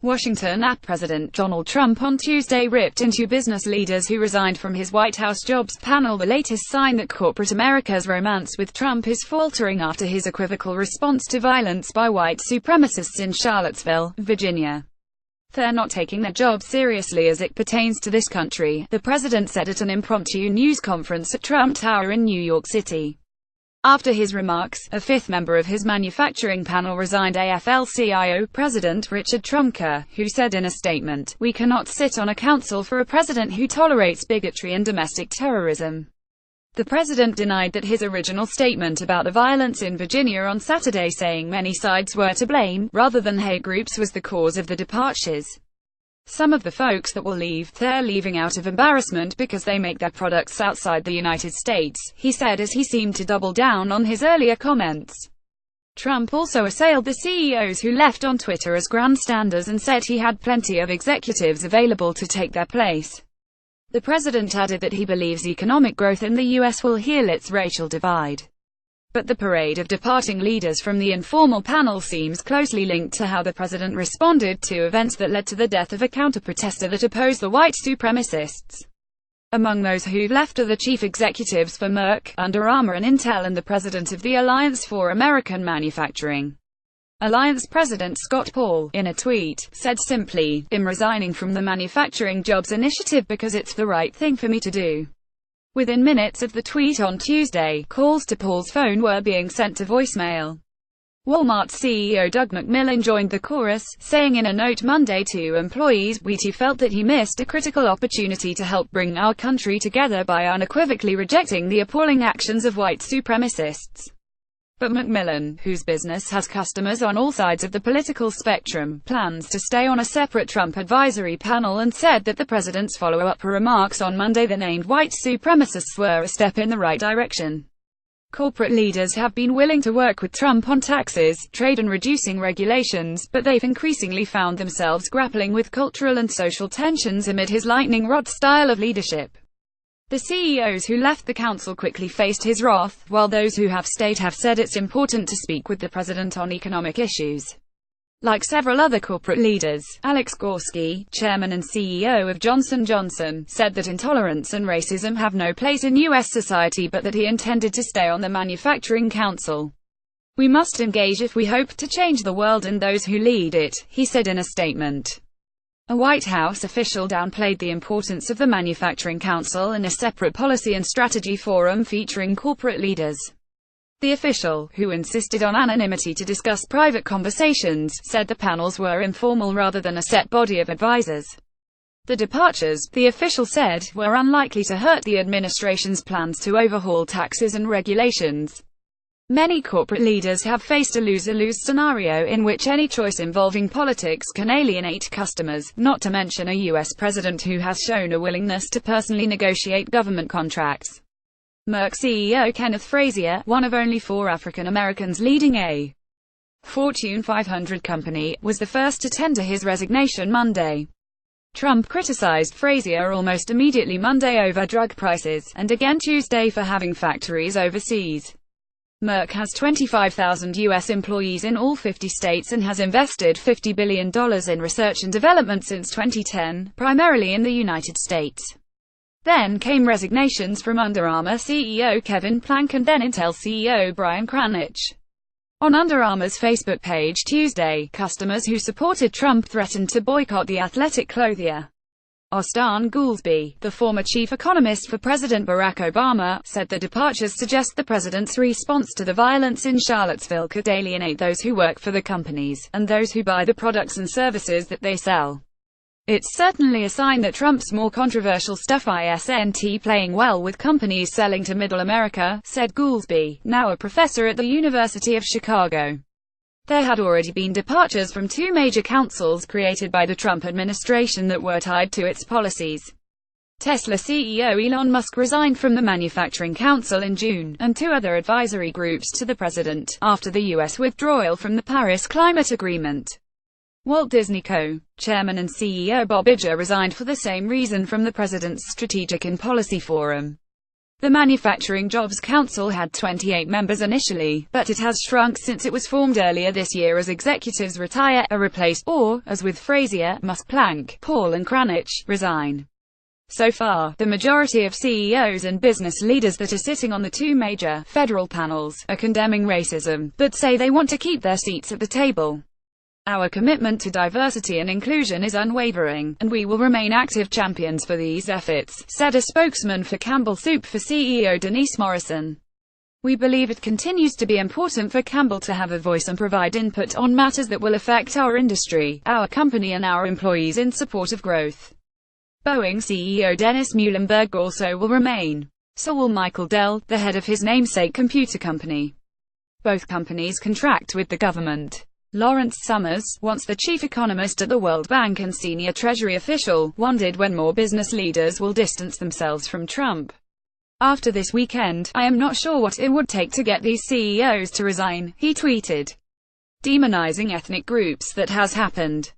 Washington. President Donald Trump on Tuesday ripped into business leaders who resigned from his White House jobs panel, the latest sign that corporate America's romance with Trump is faltering after his equivocal response to violence by white supremacists in Charlottesville, Virginia. "They're not taking their job seriously as it pertains to this country," the president said at an impromptu news conference at Trump Tower in New York City. After his remarks, a fifth member of his manufacturing panel resigned: AFL-CIO President Richard Trumka, who said in a statement, "We cannot sit on a council for a president who tolerates bigotry and domestic terrorism." The president denied that his original statement about the violence in Virginia on Saturday, saying many sides were to blame, rather than hate groups, was the cause of the departures. "Some of the folks that will leave, they're leaving out of embarrassment because they make their products outside the United States," he said as he seemed to double down on his earlier comments. Trump also assailed the CEOs who left on Twitter as grandstanders and said he had plenty of executives available to take their place. The president added that he believes economic growth in the U.S. will heal its racial divide. But the parade of departing leaders from the informal panel seems closely linked to how the president responded to events that led to the death of a counter-protester that opposed the white supremacists. Among those who left are the chief executives for Merck, Under Armour and Intel, and the president of the Alliance for American Manufacturing. Alliance President Scott Paul, in a tweet, said simply, "I'm resigning from the Manufacturing Jobs Initiative because it's the right thing for me to do." Within minutes of the tweet on Tuesday, calls to Paul's phone were being sent to voicemail. Walmart CEO Doug McMillon joined the chorus, saying in a note Monday to employees, "We too felt that he missed a critical opportunity to help bring our country together by unequivocally rejecting the appalling actions of white supremacists." But McMillon, whose business has customers on all sides of the political spectrum, plans to stay on a separate Trump advisory panel and said that the president's follow-up remarks on Monday that named white supremacists were a step in the right direction. Corporate leaders have been willing to work with Trump on taxes, trade and reducing regulations, but they've increasingly found themselves grappling with cultural and social tensions amid his lightning rod style of leadership. The CEOs who left the council quickly faced his wrath, while those who have stayed have said it's important to speak with the president on economic issues. Like several other corporate leaders, Alex Gorsky, chairman and CEO of Johnson & Johnson, said that intolerance and racism have no place in U.S. society, but that he intended to stay on the Manufacturing Council. "We must engage if we hope to change the world and those who lead it," he said in a statement. A White House official downplayed the importance of the Manufacturing Council in a separate policy and strategy forum featuring corporate leaders. The official, who insisted on anonymity to discuss private conversations, said the panels were informal rather than a set body of advisors. The departures, the official said, were unlikely to hurt the administration's plans to overhaul taxes and regulations. Many corporate leaders have faced a lose-lose scenario in which any choice involving politics can alienate customers, not to mention a U.S. president who has shown a willingness to personally negotiate government contracts. Merck CEO Kenneth Frazier, one of only 4 African Americans leading a Fortune 500 company, was the first to tender his resignation Monday. Trump criticized Frazier almost immediately Monday over drug prices, and again Tuesday for having factories overseas. Merck has 25,000 U.S. employees in all 50 states and has invested $50 billion in research and development since 2010, primarily in the United States. Then came resignations from Under Armour CEO Kevin Plank and then Intel CEO Brian Krzanich. On Under Armour's Facebook page Tuesday, customers who supported Trump threatened to boycott the athletic clothier. Austan Goolsbee, the former chief economist for President Barack Obama, said the departures suggest the president's response to the violence in Charlottesville could alienate those who work for the companies, and those who buy the products and services that they sell. "It's certainly a sign that Trump's more controversial stuff isn't playing well with companies selling to Middle America," said Goolsbee, now a professor at the University of Chicago. There had already been departures from 2 major councils created by the Trump administration that were tied to its policies. Tesla CEO Elon Musk resigned from the Manufacturing Council in June, and 2 other advisory groups to the president, after the U.S. withdrawal from the Paris Climate Agreement. Walt Disney Co. chairman and CEO Bob Iger resigned for the same reason from the president's Strategic and Policy Forum. The Manufacturing Jobs Council had 28 members initially, but it has shrunk since it was formed earlier this year as executives retire, are replaced, or, as with Frazier, Musk, Plank, Paul and Kranich, resign. So far, the majority of CEOs and business leaders that are sitting on the two major, federal panels, are condemning racism, but say they want to keep their seats at the table. Our commitment to diversity and inclusion is unwavering, and we will remain active champions for these efforts, said a spokesman for Campbell Soup for CEO Denise Morrison. We believe it continues to be important for Campbell to have a voice and provide input on matters that will affect our industry, our company and our employees in support of growth. Boeing CEO Dennis Muilenburg also will remain. So will Michael Dell, the head of his namesake computer company. Both companies contract with the government. Lawrence Summers, once the chief economist at the World Bank and senior Treasury official, wondered when more business leaders will distance themselves from Trump. After this weekend, I am not sure what it would take to get these CEOs to resign, he tweeted. Demonizing ethnic groups, that has happened.